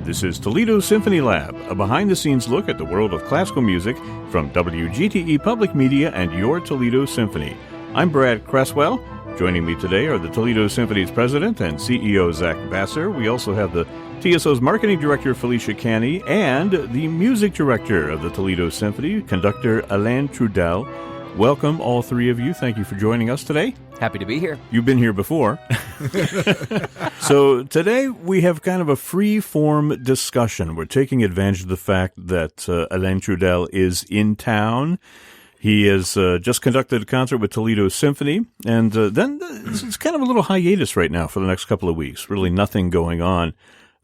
This is Toledo Symphony Lab, a behind-the-scenes look at the world of classical music from WGTE Public Media and your Toledo Symphony. I'm Brad Cresswell. Joining me today are the Toledo Symphony's president and CEO, Zach Vassar. We also have the TSO's marketing director, Felicia Canny, and the music director of the Toledo Symphony, conductor Alain Trudel. Welcome, all three of you. Thank you for joining us today. Happy to be here. You've been here before. So today we have kind of a free-form discussion. We're taking advantage of the fact that Alain Trudel is in town. He has just conducted a concert with Toledo Symphony, and then it's kind of a little hiatus right now for the next couple of weeks. Really nothing going on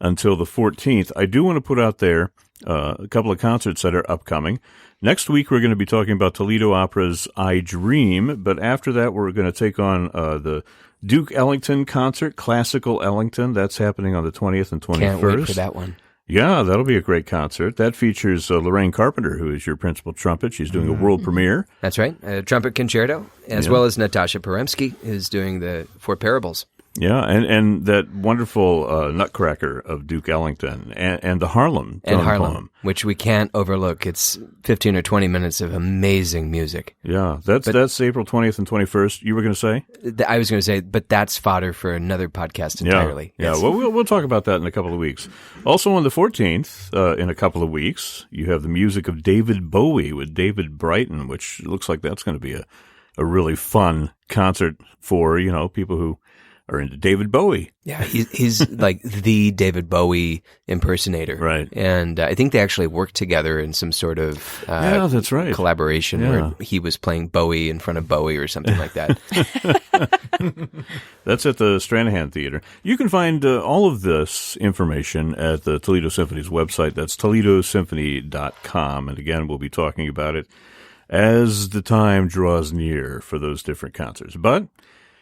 until the 14th. I do want to put out there a couple of concerts that are upcoming. Next week, we're going to be talking about Toledo Opera's I Dream, but after that, we're going to take on the Duke Ellington concert, Classical Ellington. That's happening on the 20th and 21st. Can't wait for that one. Yeah, that'll be a great concert. That features Lorraine Carpenter, who is your principal trumpet. She's doing a world premiere. That's right, a trumpet concerto, as well as Natasha Peremsky is doing the Four Parables. Yeah, and that wonderful Nutcracker of Duke Ellington and the Harlem poem, which we can't overlook. It's 15 or 20 minutes of amazing music. Yeah, that's April 20th and 21st. You were going to say? I was going to say, but that's fodder for another podcast entirely. Yeah. Well, we'll talk about that in a couple of weeks. Also on the 14th, in a couple of weeks, you have the music of David Bowie with David Brighton, which looks like that's going to be a really fun concert for, people who are into David Bowie. Yeah, he's like the David Bowie impersonator. Right. And I think they actually worked together in some sort of that's right. collaboration where he was playing Bowie in front of Bowie or something like that. That's at the Stranahan Theater. You can find all of this information at the Toledo Symphony's website. That's toledosymphony.com. And again, we'll be talking about it as the time draws near for those different concerts. But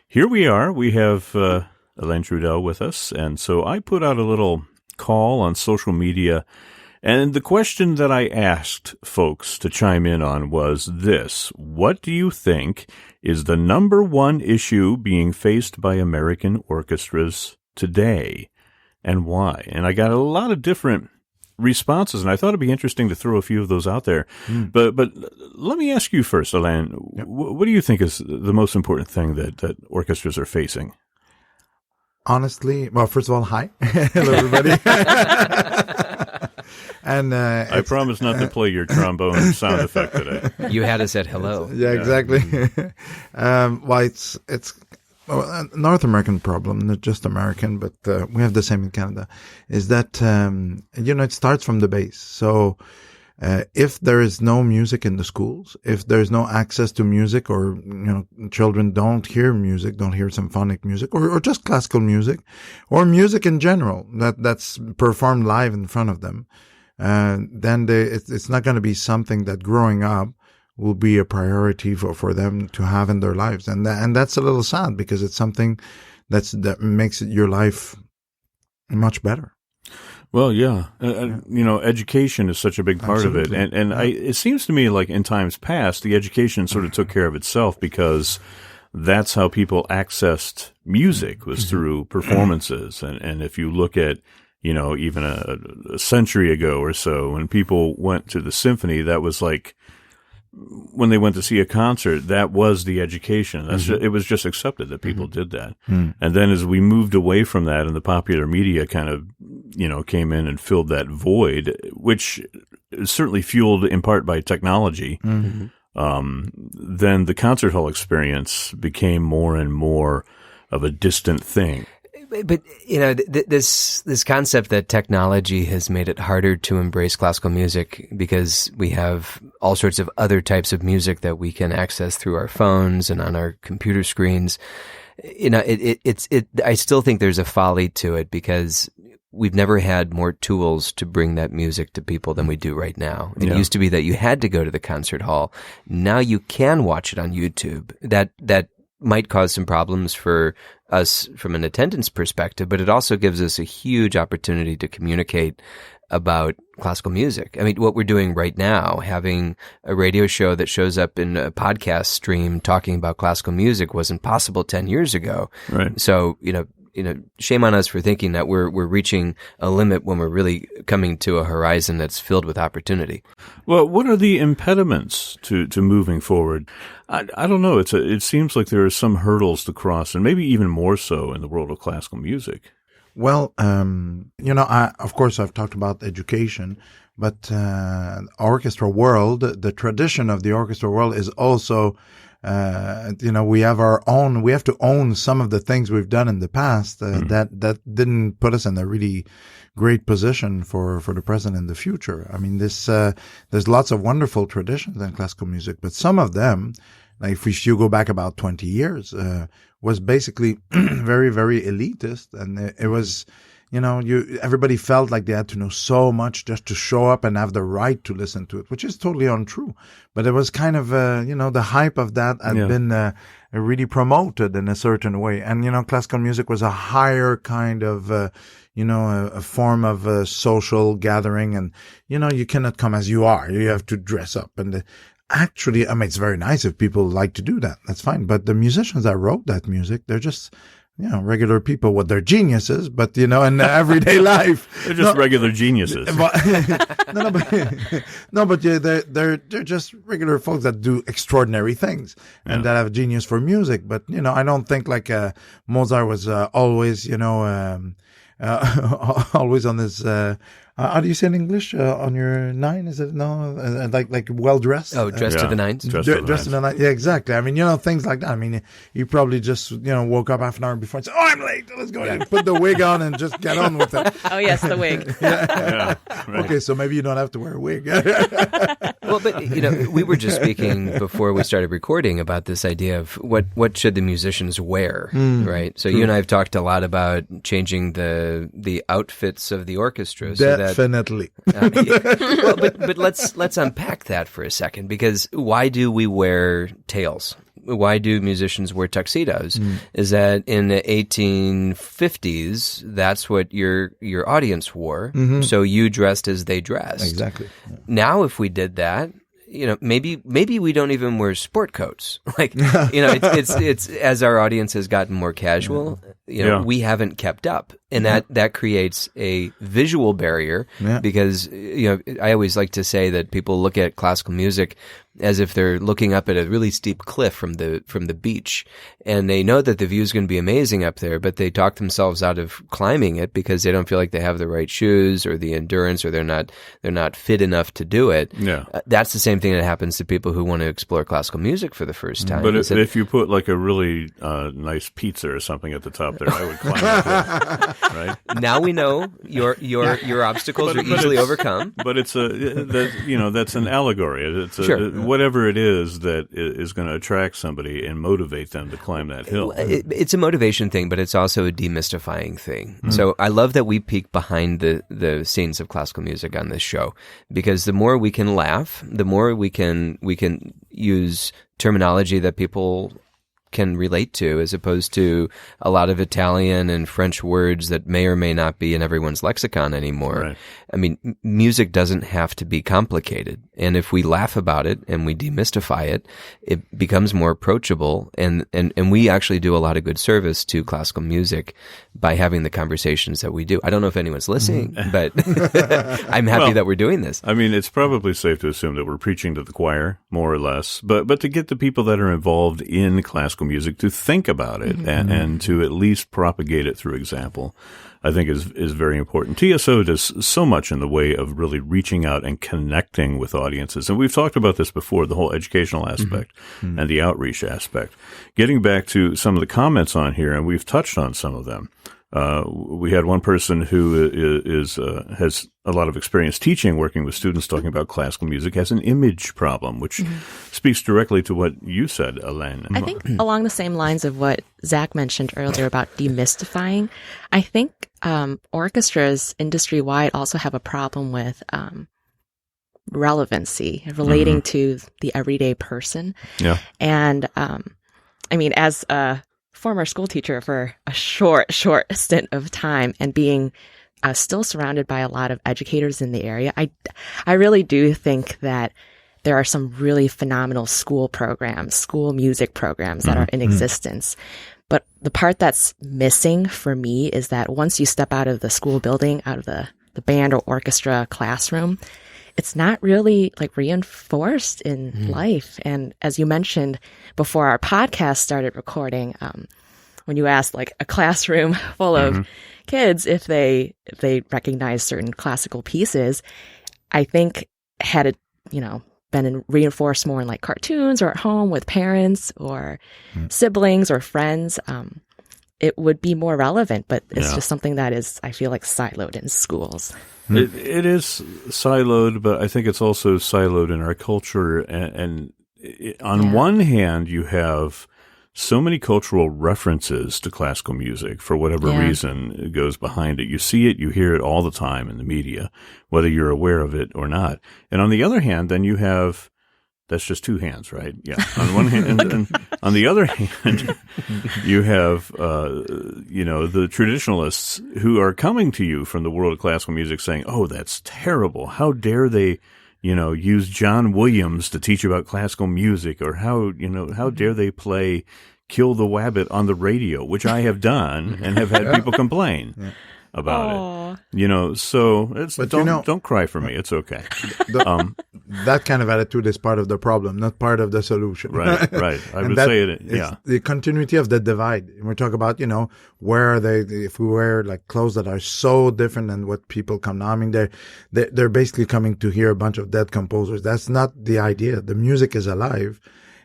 here we are. We have Alain Trudel with us, and so I put out a little call on social media, and the question that I asked folks to chime in on was this: what do you think is the number one issue being faced by American orchestras today, and why? And I got a lot of different responses, and I thought it'd be interesting to throw a few of those out there. But let me ask you first, Alain. Yep. What do you think is the most important thing that orchestras are facing? Honestly, well, first of all, hi. Hello, everybody. And I promise not to play your trombone sound effect today. You had us at hello. Yeah, exactly. Well, it's a North American problem, not just American, but we have the same in Canada, is that, it starts from the base. So if there is no music in the schools, if there's no access to music, or, children don't hear music, don't hear symphonic music, or just classical music, or music in general, that's performed live in front of them, then it's not going to be something that growing up will be a priority for them to have in their lives. And that's a little sad, because it's something that makes your life much better. Well, yeah. Education is such a big part Absolutely. Of it. And it seems to me like in times past, the education sort of took care of itself, because that's how people accessed music, was through performances. And if you look at, even a century ago or so, when people went to the symphony, that was like, when they went to see a concert, that was the education. It was just accepted that people did that. And then as we moved away from that, and the popular media kind of, came in and filled that void, which is certainly fueled in part by technology, then the concert hall experience became more and more of a distant thing. But this concept that technology has made it harder to embrace classical music, because we have all sorts of other types of music that we can access through our phones and on our computer screens. I still think there's a folly to it, because we've never had more tools to bring that music to people than we do right now. It used to be that you had to go to the concert hall. Now you can watch it on YouTube. That might cause some problems for us from an attendance perspective, but it also gives us a huge opportunity to communicate about classical music. I mean, what we're doing right now, having a radio show that shows up in a podcast stream talking about classical music, wasn't possible 10 years ago. Right. So, shame on us for thinking that we're reaching a limit when we're really coming to a horizon that's filled with opportunity. Well, what are the impediments to moving forward? I don't know. It seems like there are some hurdles to cross, and maybe even more so in the world of classical music. Well, of course, I've talked about education, but orchestra world, the tradition of the orchestra world is also, we have to own some of the things we've done in the past that didn't put us in a really great position for the present and the future. I mean, there's lots of wonderful traditions in classical music, but some of them, like if you go back about 20 years, was basically very, very elitist. And it was, everybody felt like they had to know so much just to show up and have the right to listen to it, which is totally untrue. But it was kind of, the hype of that had been really promoted in a certain way. And, classical music was a higher kind of, a form of social gathering. And, you cannot come as you are. You have to dress up. And actually, I mean, it's very nice if people like to do that. That's fine. But the musicians that wrote that music, they're just, regular people with their geniuses, but, in everyday life. They're just regular geniuses. They're just regular folks that do extraordinary things and that have genius for music. But, I don't think like Mozart was always, always on this, how do you say in English? On your nine? Is it like well dressed? Oh, dressed to the nines. Dressed to the nines. Yeah, exactly. I mean, things like that. I mean, you probably just woke up half an hour before and said, "Oh, I'm late. Let's go and put the wig on and just get on with it." Oh yes, the wig. Right. Okay, so maybe you don't have to wear a wig. Well, but we were just speaking before we started recording about this idea of what should the musicians wear, right? So you and I have talked a lot about changing the outfits of the orchestra. So Definitely. Well, but let's unpack that for a second, because why do we wear tails? Why do musicians wear tuxedos? Is that in the 1850s, that's what your audience wore. So you dressed as they dressed. Exactly. Now, if we did that, maybe we don't even wear sport coats. Like, it's as our audience has gotten more casual, we haven't kept up. And that creates a visual barrier because, I always like to say that people look at classical music as if they're looking up at a really steep cliff from the beach, and they know that the view is going to be amazing up there, but they talk themselves out of climbing it because they don't feel like they have the right shoes or the endurance, or they're not fit enough to do it. Yeah, that's the same thing that happens to people who want to explore classical music for the first time. But if you put like a really nice pizza or something at the top there, I would climb it. Right? Now we know your obstacles are easily overcome. But it's that's an allegory. It's whatever it is that is going to attract somebody and motivate them to climb that hill. It's a motivation thing, but it's also a demystifying thing. So I love that we peek behind the scenes of classical music on this show, because the more we can laugh, the more we can use terminology that people can relate to, as opposed to a lot of Italian and French words that may or may not be in everyone's lexicon anymore. Right. I mean, music doesn't have to be complicated. And if we laugh about it and we demystify it, it becomes more approachable. And we actually do a lot of good service to classical music by having the conversations that we do. I don't know if anyone's listening, but I'm happy that we're doing this. I mean, it's probably safe to assume that we're preaching to the choir, more or less, but to get the people that are involved in classical music to think about it and to at least propagate it through example, I think is very important. TSO does so much in the way of really reaching out and connecting with audiences. And we've talked about this before, the whole educational aspect and the outreach aspect. Getting back to some of the comments on here, and we've touched on some of them. We had one person who has a lot of experience teaching, working with students, talking about classical music, has an image problem, which speaks directly to what you said, Alain. I think along the same lines of what Zach mentioned earlier about demystifying, I think orchestras industry-wide also have a problem with relevancy, relating to the everyday person. Yeah. And I mean, as a former school teacher for a short stint of time, and being still surrounded by a lot of educators in the area, I really do think that there are some really phenomenal school programs, school music programs that are in existence. But the part that's missing for me is that once you step out of the school building, out of the band or orchestra classroom, it's not really like reinforced in life. And as you mentioned before our podcast started recording, when you asked like a classroom full of kids if they recognize certain classical pieces, I think had it, been reinforced more in like cartoons or at home with parents or siblings or friends, it would be more relevant, but it's just something that is, I feel like, siloed in schools. It is siloed, but I think it's also siloed in our culture. And on one hand, you have so many cultural references to classical music for whatever reason goes behind it. You see it, you hear it all the time in the media, whether you're aware of it or not. And on the other hand, then you have, that's just two hands, right? Yeah. On one hand, and on the other hand, you have, the traditionalists who are coming to you from the world of classical music saying, oh, that's terrible. How dare they, use John Williams to teach about classical music, or how dare they play Kill the Wabbit on the radio, which I have done and have had people complain about it. So it's, but don't cry for me. It's okay. That kind of attitude is part of the problem, not part of the solution. Right. I would say it. Yeah. The continuity of the divide. And we're talking about, where are they, if we wear like clothes that are so different than what people come now. I mean, they're basically coming to hear a bunch of dead composers. That's not the idea. The music is alive.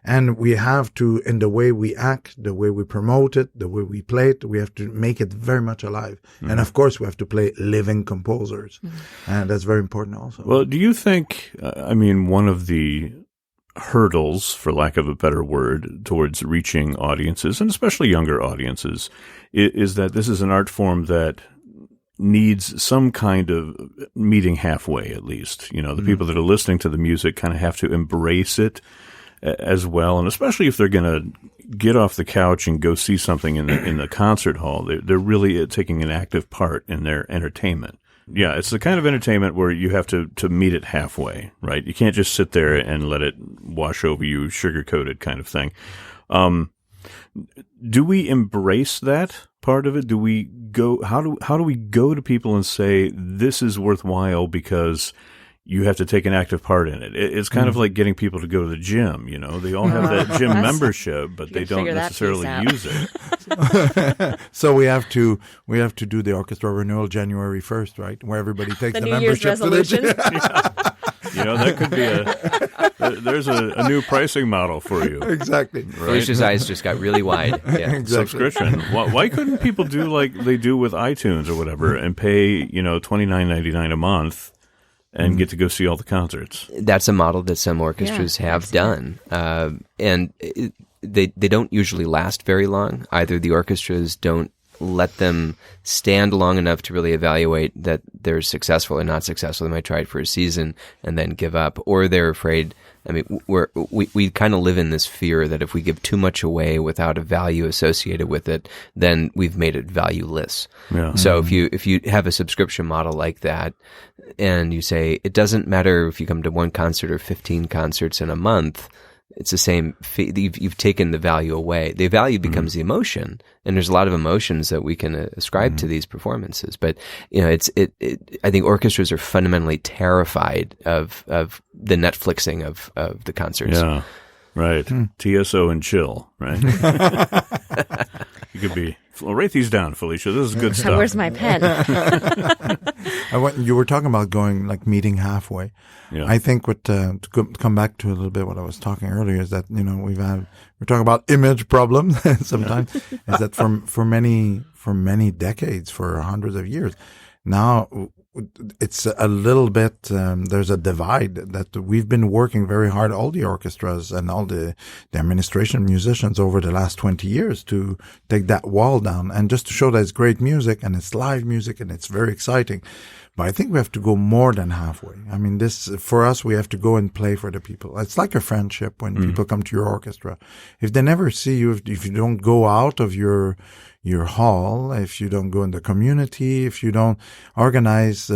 And we have to, in the way we act, the way we promote it, the way we play it, we have to make it very much alive. And of course, we have to play living composers. And that's very important also. Well, do you think, one of the hurdles, for lack of a better word, towards reaching audiences, and especially younger audiences, is that this is an art form that needs some kind of meeting halfway, at least. The people that are listening to the music kind of have to embrace it as well, and especially if they're going to get off the couch and go see something in the concert hall, they're really taking an active part in their entertainment. Yeah, it's the kind of entertainment where you have to meet it halfway, right? You can't just sit there and let it wash over you, sugar-coated kind of thing. Do we embrace that part of it? Do we go? How do we go to people and say this is worthwhile because you have to take an active part in it? It's kind of like getting people to go to the gym. They all have that gym membership, but they don't necessarily use it. So we have to do the orchestra renewal January 1st, right? Where everybody takes the New Year's membership to the gym. That could be there's a new pricing model for you. Exactly. Right? Felicia's eyes just got really wide. Yeah. Exactly. Subscription. Why couldn't people do like they do with iTunes or whatever and pay, $29.99 a month and get to go see all the concerts? That's a model that some orchestras have done. And they don't usually last very long. Either the orchestras don't let them stand long enough to really evaluate that they're successful or not successful. They might try it for a season and then give up, or they're afraid. We kind of live in this fear that if we give too much away without a value associated with it, then we've made it valueless. Yeah. So if you have a subscription model like that, and you say it doesn't matter if you come to one concert or 15 concerts in a month, it's the same. You've taken the value away. The value becomes the emotion, and there's a lot of emotions that we can ascribe to these performances. But I think orchestras are fundamentally terrified of the Netflixing of the concerts. Yeah, right. TSO and chill, right? You could be. Well, write these down, Felicia. This is good stuff. Where's my pen? You were talking about going like meeting halfway. Yeah. I think to come back to a little bit what I was talking earlier is that we're talking about image problems sometimes is that for many decades, for hundreds of years now, it's a little bit, there's a divide that we've been working very hard, all the orchestras and all the administration musicians over the last 20 years to take that wall down and just to show that it's great music and it's live music and it's very exciting. But I think we have to go more than halfway. I mean, for us, we have to go and play for the people. It's like a friendship when people come to your orchestra. If they never see you, if you don't go out of your hall, if you don't go in the community, if you don't organize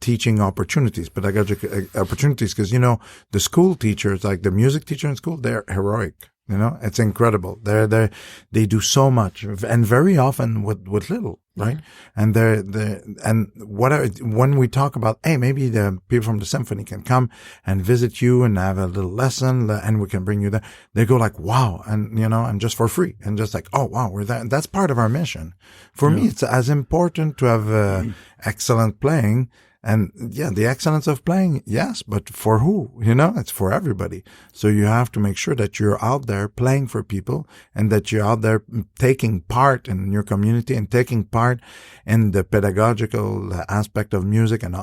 teaching opportunities, pedagogic opportunities, because the school teachers, like the music teacher in school, they're heroic. You know, it's incredible. They do so much, and very often with little, right? And when we talk about, hey, maybe the people from the symphony can come and visit you and have a little lesson, and we can bring you there. They go like, wow, and and just for free, and just like, oh wow, we're there. That's part of our mission. For me, it's as important to have excellent playing. And the excellence of playing, yes, but for who? It's for everybody. So you have to make sure that you're out there playing for people, and that you're out there taking part in your community and taking part in the pedagogical aspect of music and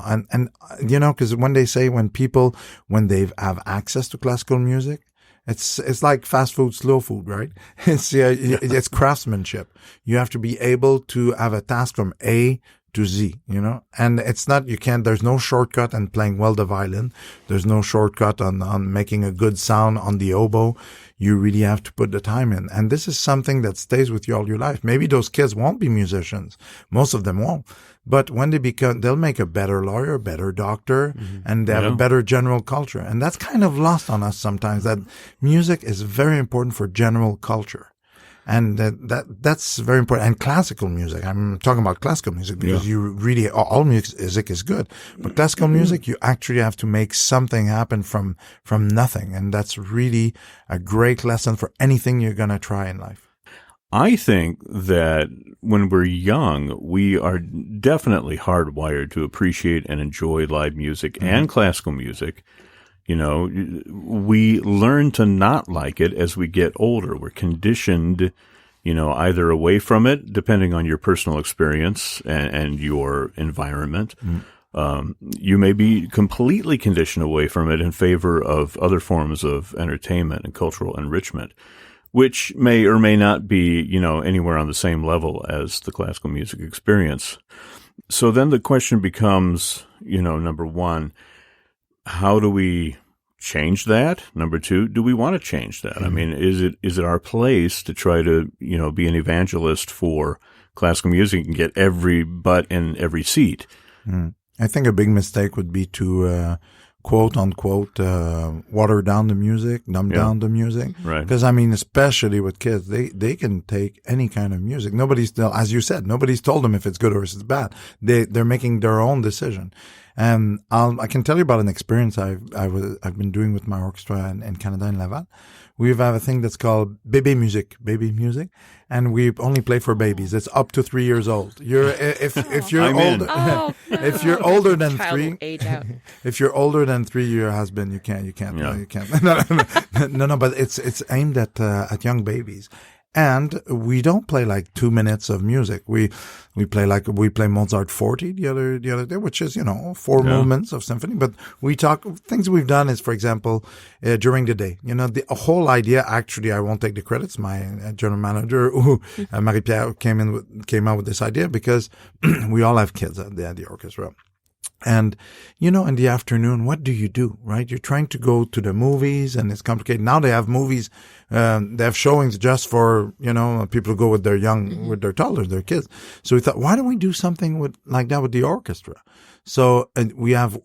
because when they have access to classical music, it's like fast food, slow food, right? It's craftsmanship. You have to be able to have a task from A to Z, and it's not, there's no shortcut in playing well the violin. There's no shortcut on making a good sound on the oboe. You really have to put the time in. And this is something that stays with you all your life. Maybe those kids won't be musicians. Most of them won't. But when they'll make a better lawyer, better doctor, and they have a better general culture. And that's kind of lost on us sometimes, that music is very important for general culture. And that's very important. And classical music, I'm talking about classical music because you really, all music is good. But classical music, you actually have to make something happen from nothing. And that's really a great lesson for anything you're going to try in life. I think that when we're young, we are definitely hardwired to appreciate and enjoy live music and classical music. We learn to not like it as we get older. We're conditioned, either away from it, depending on your personal experience and your environment. You may be completely conditioned away from it in favor of other forms of entertainment and cultural enrichment, which may or may not be, anywhere on the same level as the classical music experience. So then the question becomes, number one, how do we change that? Number two, do we want to change that? I mean, is it our place to try to, be an evangelist for classical music and get every butt in every seat? I think a big mistake would be to, quote unquote, water down the music, dumb down the music. Right. Because especially with kids, they can take any kind of music. As you said, nobody's told them if it's good or if it's bad. They're making their own decision. And I can tell you about an experience I've been doing with my orchestra in Canada, in Laval. We have a thing that's called baby music, and we only play for babies. It's up to 3 years old. If you're older, if you're older than three, if you're older than 3, you're a husband. You can't. You can't. No. But it's aimed at young babies. And we don't play like 2 minutes of music. We play Mozart 40 the other day, which is, 4 movements of symphony. But things we've done is, for example, during the day, the whole idea, actually, I won't take the credits. My general manager, Marie-Pierre, came out with this idea because we all have kids at the orchestra. And, in the afternoon, what do you do, right? You're trying to go to the movies, and it's complicated. Now they have movies, they have showings just for, people who go with with their toddlers, their kids. So we thought, why don't we do something like that with the orchestra? So we have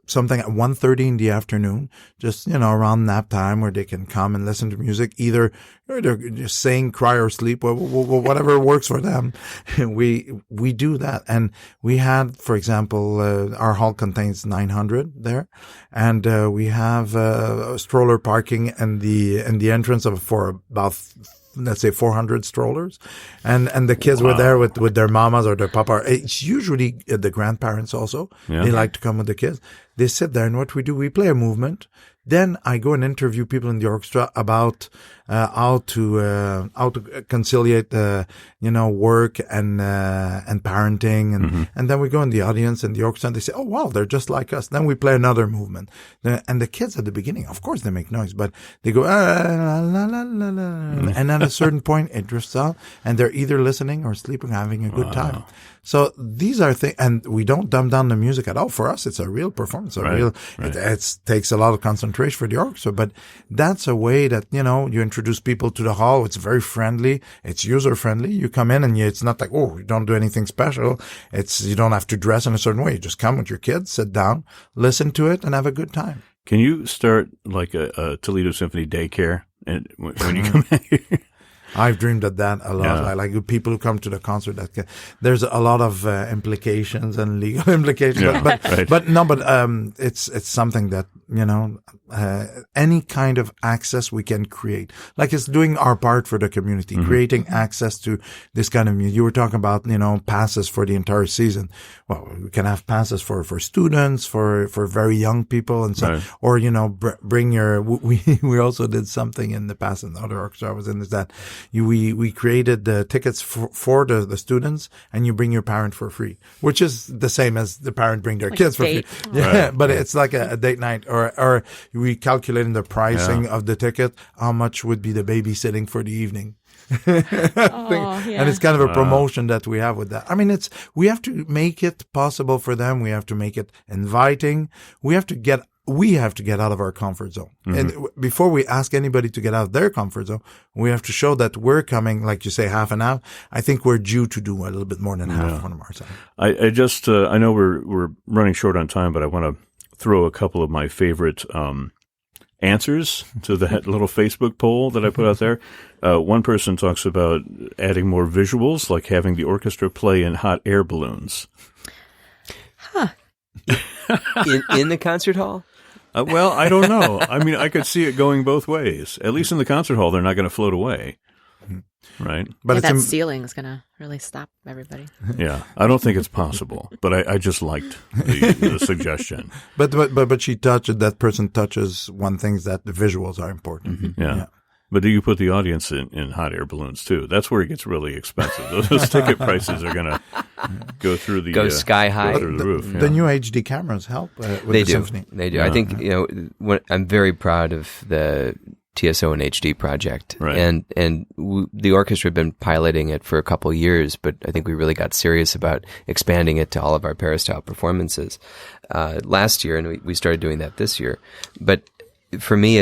something at 1:30 in the afternoon, just, around nap time, where they can come and listen to music, either they're just sing, cry, or sleep, whatever works for them. We do that. And we had, for example, our hall contains 900 there, and we have stroller parking in the entrance for about, let's say, 400 strollers, and the kids were there with their mamas or their papa. It's usually the grandparents also. They like to come with the kids. They sit there, and what we do, we play a movement. Then I go and interview people in the orchestra about how to conciliate work and parenting, and then we go in the audience in the orchestra, and they say, "Oh wow, they're just like us." Then we play another movement, and the kids at the beginning, of course, they make noise, but they go la, la, la, la, la. And at a certain point, it drifts out, and they're either listening or sleeping, having a good time. So these are things, and we don't dumb down the music at all. For us, it's a real performance, it takes a lot of concentration for the orchestra, but that's a way that, you introduce people to the hall. It's very friendly. It's user friendly. You come in and it's not like, you don't do anything special. You don't have to dress in a certain way. You just come with your kids, sit down, listen to it, and have a good time. Can you start like a Toledo Symphony daycare and when you come back here? I've dreamed of that a lot. Yeah. I like people who come to the concert. There's a lot of implications and legal implications, Yeah, but right. it's something that any kind of access we can create, like it's doing our part for the community, creating access to this kind of music. You were talking about passes for the entire season. Well, we can have passes for students, for very young people, and so Right. or bring your. We also did something in the past, and the other orchestra I was in, is that we created the tickets for the students, and you bring your parent for free, which is the same as the parent bring their Like kids a for free. date. Yeah, Right. but it's like a date night, or we calculating the pricing of the ticket, how much would be the babysitting for the evening. And it's kind of a promotion that we have with that. I mean, we have to make it possible for them. We have to make it inviting. We have to get out of our comfort zone. And before we ask anybody to get out of their comfort zone, we have to show that we're coming, like you say, half an hour. I think we're due to do a little bit more than half on our side. I just I know we're running short on time, but I want to throw a couple of my favorite answers to that little Facebook poll that I put out there. One person talks about adding more visuals, like having the orchestra play in hot air balloons. in the concert hall? Well, I don't know. I mean, I could see it going both ways. At least in the concert hall, they're not going to float away. Right? But that ceiling is going to really stop everybody. Yeah. I don't think it's possible, but I just liked the suggestion. But that person touches one thing, is that the visuals are important. Yeah. But do you put the audience in hot air balloons too? That's where it gets really expensive. Those ticket prices are going to go through the sky high. go through the roof. The new HD cameras help with They the do. symphony. They do. I think I'm very proud of the TSO and HD project, Right. and the orchestra had been piloting it for a couple years, but I think we really got serious about expanding it to all of our peristyle performances last year, and we started doing that this year. But for me,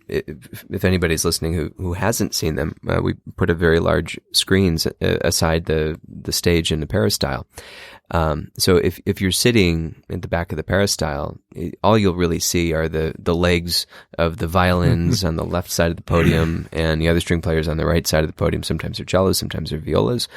if anybody's listening who hasn't seen them, we put a very large screens aside the stage in the peristyle. So if you're sitting at the back of the peristyle, all you'll really see are the legs of the violins on the left side of the podium and the other string players on the right side of the podium. Sometimes they're cellos, sometimes they're violas.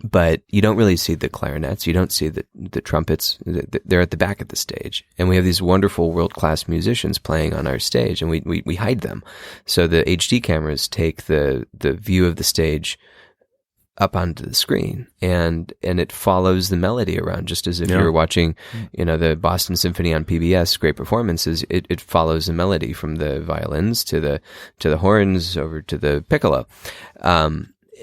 But you don't really see the clarinets. You don't see the trumpets. They're at the back of the stage. And we have these wonderful world-class musicians playing on our stage, and we hide them. So the HD cameras take the view of the stage up onto the screen, and it follows the melody around, just as if you were watching, the Boston Symphony on PBS, great performances. It follows the melody from the violins to the horns over to the piccolo.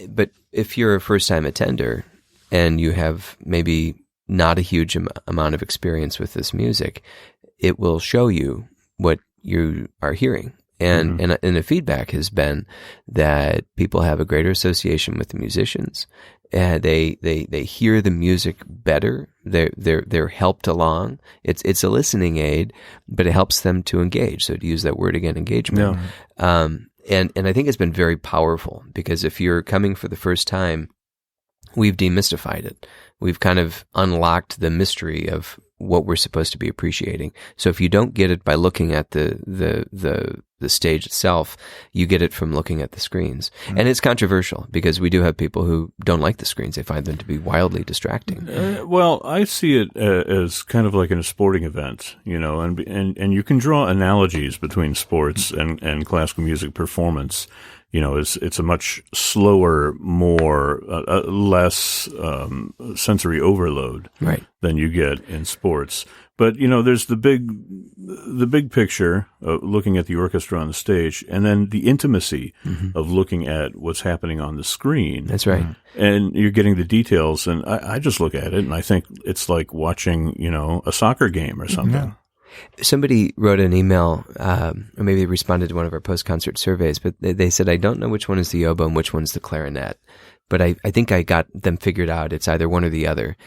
But if you're a first-time attender and you have maybe not a huge amount of experience with this music, it will show you what you are hearing. And the feedback has been that people have a greater association with the musicians. They hear the music better. They're helped along. It's a listening aid, but it helps them to engage. So to use that word again, engagement. Yeah. And I think it's been very powerful, because if you're coming for the first time, we've demystified it. We've kind of unlocked the mystery of what we're supposed to be appreciating. So if you don't get it by looking at the stage itself, you get it from looking at the screens. And it's controversial, because we do have people who don't like the screens. They find them to be wildly distracting. Well, I see it as kind of like in a sporting event, and you can draw analogies between sports and classical music performance. It's a much slower, more less sensory overload than you get in sports. But there's the big picture of looking at the orchestra on the stage, and then the intimacy of looking at what's happening on the screen. That's right. And you're getting the details, and I just look at it and I think it's like watching a soccer game or something. Yeah. Somebody wrote an email, or maybe they responded to one of our post-concert surveys, but they said, I don't know which one is the oboe and which one's the clarinet, but I think I got them figured out. It's either one or the other.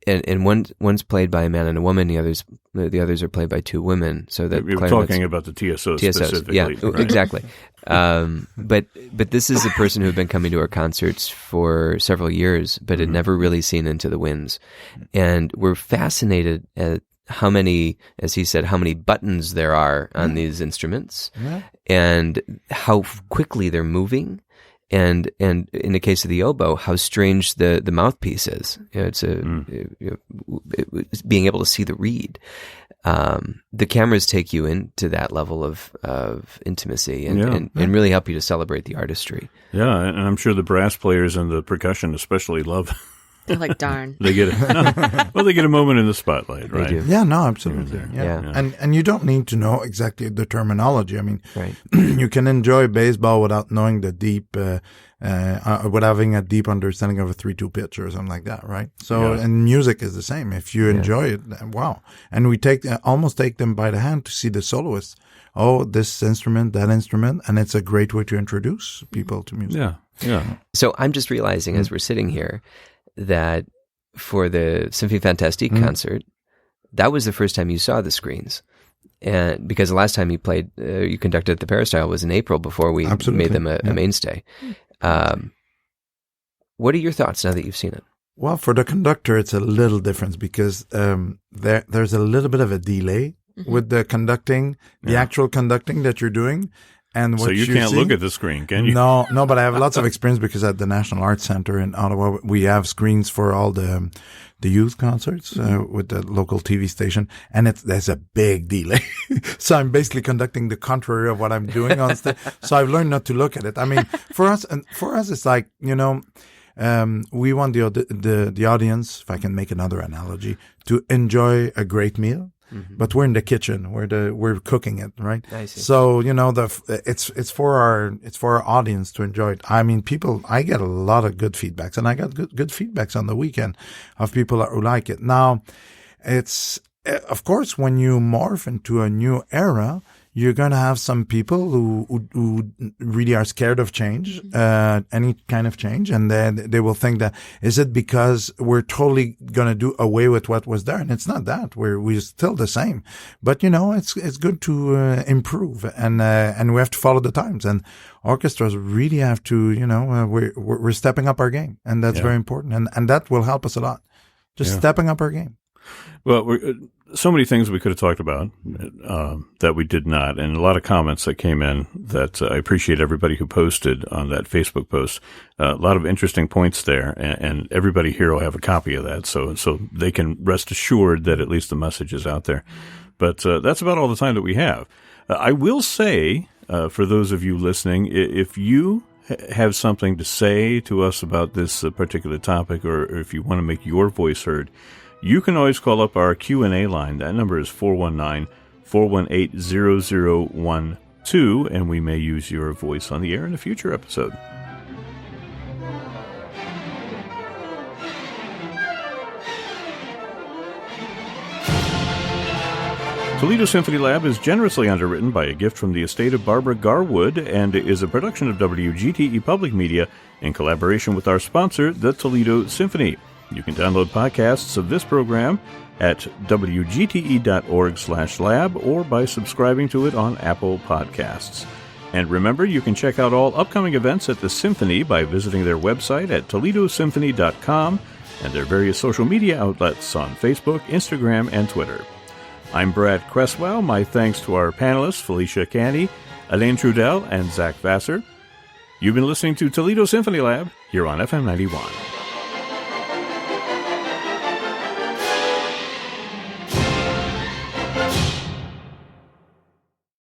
And one's played by a man and a woman, the others are played by two women. So that you're talking about the TSOs specifically. Yeah, right? Exactly. But this is a person who had been coming to our concerts for several years, but had never really seen Into the Winds. And we're fascinated how many, as he said, how many buttons there are on these instruments, and how quickly they're moving. And in the case of the oboe, how strange the mouthpiece is. It's being able to see the reed. The cameras take you into that level of intimacy and really help you to celebrate the artistry. Yeah, and I'm sure the brass players and the percussion especially love. They're like, darn. They get they get a moment in the spotlight, right? They do. Yeah, no, absolutely. Yeah. And you don't need to know exactly the terminology. I mean, you can enjoy baseball without knowing the deep, without having a deep understanding of a 3/2 pitch or something like that, right? So, and music is the same. If you enjoy it, wow. And we almost take them by the hand to see the soloists. Oh, this instrument, that instrument, and it's a great way to introduce people to music. Yeah. So I'm just realizing as we're sitting here that for the Symphonie Fantastique concert, that was the first time you saw the screens. And because the last time you played, you conducted at the Peristyle was in April before we made them a mainstay. What are your thoughts now that you've seen it? Well, for the conductor, it's a little different because there's a little bit of a delay with the conducting, the actual conducting that you're doing. And so you can't look at the screen, can you? No, but I have lots of experience because at the National Arts Center in Ottawa, we have screens for all the youth concerts with the local TV station, and there's a big delay. So I'm basically conducting the contrary of what I'm doing on stage. So I've learned not to look at it. I mean, for us, it's like, we want the audience, if I can make another analogy, to enjoy a great meal. But we're in the kitchen. We're cooking it, right? I see. So it's for our audience to enjoy it. I mean, I get a lot of good feedbacks, and I got good feedbacks on the weekend of people who like it. Now, it's of course when you morph into a new era, you're going to have some people who really are scared of change, any kind of change. And then they will think that, is it because we're totally going to do away with what was there? And it's not that. We're still the same. But, it's good to improve and we have to follow the times. And orchestras really have to, we're stepping up our game. And that's very important. And that will help us a lot. Just stepping up our game. Well, so many things we could have talked about that we did not, and a lot of comments that came in that I appreciate everybody who posted on that Facebook post. A lot of interesting points there, and everybody here will have a copy of that, so they can rest assured that at least the message is out there. But that's about all the time that we have. I will say, for those of you listening, if you have something to say to us about this particular topic, or if you want to make your voice heard, you can always call up our Q&A line. That number is 419-418-0012, and we may use your voice on the air in a future episode. Toledo Symphony Lab is generously underwritten by a gift from the estate of Barbara Garwood and is a production of WGTE Public Media in collaboration with our sponsor, the Toledo Symphony. You can download podcasts of this program at wgte.org/lab or by subscribing to it on Apple Podcasts. And remember, you can check out all upcoming events at the Symphony by visiting their website at toledosymphony.com and their various social media outlets on Facebook, Instagram, and Twitter. I'm Brad Cresswell. My thanks to our panelists, Felicia Canny, Alain Trudel, and Zach Vassar. You've been listening to Toledo Symphony Lab here on FM 91.